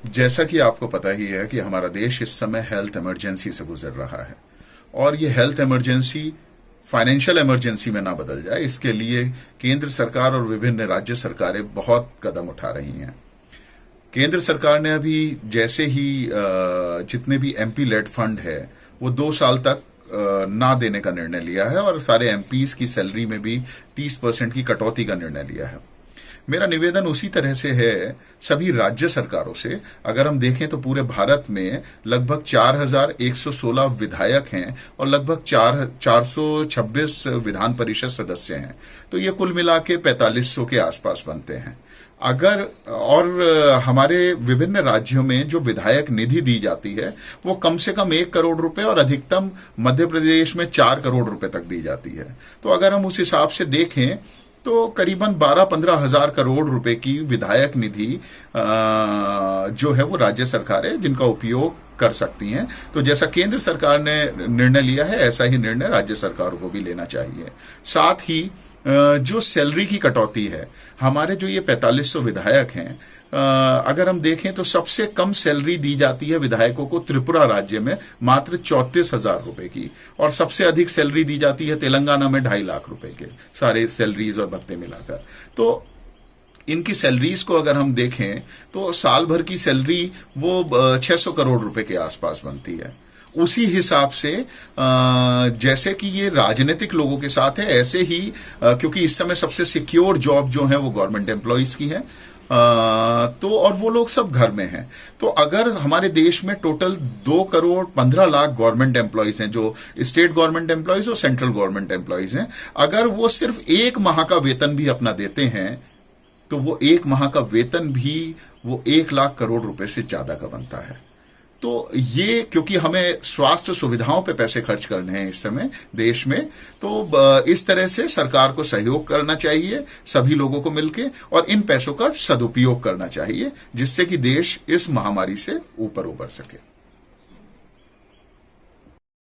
जैसा कि आपको पता ही है कि हमारा देश इस समय हेल्थ इमरजेंसी से गुजर रहा है और ये हेल्थ इमरजेंसी फाइनेंशियल इमरजेंसी में ना बदल जाए, इसके लिए केंद्र सरकार और विभिन्न राज्य सरकारें बहुत कदम उठा रही हैं। केंद्र सरकार ने अभी जैसे ही जितने भी एमपी लेड फंड है वो 2 साल तक ना देने का निर्णय लिया है और सारे एमपीज की सैलरी में भी 30% की कटौती का निर्णय लिया है। मेरा निवेदन उसी तरह से है सभी राज्य सरकारों से। अगर हम देखें तो पूरे भारत में लगभग 4116 विधायक हैं और लगभग 426 विधान परिषद सदस्य हैं, तो ये कुल मिला के 4500 के आसपास बनते हैं। अगर और हमारे विभिन्न राज्यों में जो विधायक निधि दी जाती है वो कम से कम 1 करोड़ रुपए और अधिकतम मध्य प्रदेश में 4 करोड़ रुपए तक दी जाती है। तो अगर हम उस हिसाब से देखें तो करीबन 12-15 हजार करोड़ रुपए की विधायक निधि जो है वो राज्य सरकारें जिनका उपयोग कर सकती हैं। तो जैसा केंद्र सरकार ने निर्णय लिया है ऐसा ही निर्णय राज्य सरकारों को भी लेना चाहिए। साथ ही जो सैलरी की कटौती है, हमारे जो ये 4500 विधायक हैं, अगर हम देखें तो सबसे कम सैलरी दी जाती है विधायकों को त्रिपुरा राज्य में मात्र 34,000 रुपए की, और सबसे अधिक सैलरी दी जाती है तेलंगाना में 2.5 लाख रुपए के, सारे सैलरीज और भत्ते मिलाकर। तो इनकी सैलरीज को अगर हम देखें तो साल भर की सैलरी वो 600 करोड़ रुपए के आसपास बनती है। उसी हिसाब से जैसे कि ये राजनीतिक लोगों के साथ है, ऐसे ही क्योंकि इस समय सबसे सिक्योर जॉब जो है वो गवर्नमेंट एम्प्लॉइज की है, तो और वो लोग सब घर में हैं। तो अगर हमारे देश में total 2 crore 15 lakh government employees हैं, जो स्टेट गवर्नमेंट एम्प्लॉइज और सेंट्रल गवर्नमेंट एम्प्लॉइज हैं, अगर वो सिर्फ 1 माह का वेतन भी अपना देते हैं तो वो 1 माह का वेतन भी वो 1 लाख करोड़ रुपए से ज्यादा का बनता है। तो ये क्योंकि हमें स्वास्थ्य सुविधाओं पे पैसे खर्च करने हैं इस समय देश में, तो इस तरह से सरकार को सहयोग करना चाहिए सभी लोगों को मिलके, और इन पैसों का सदुपयोग करना चाहिए जिससे कि देश इस महामारी से ऊपर उबर सके।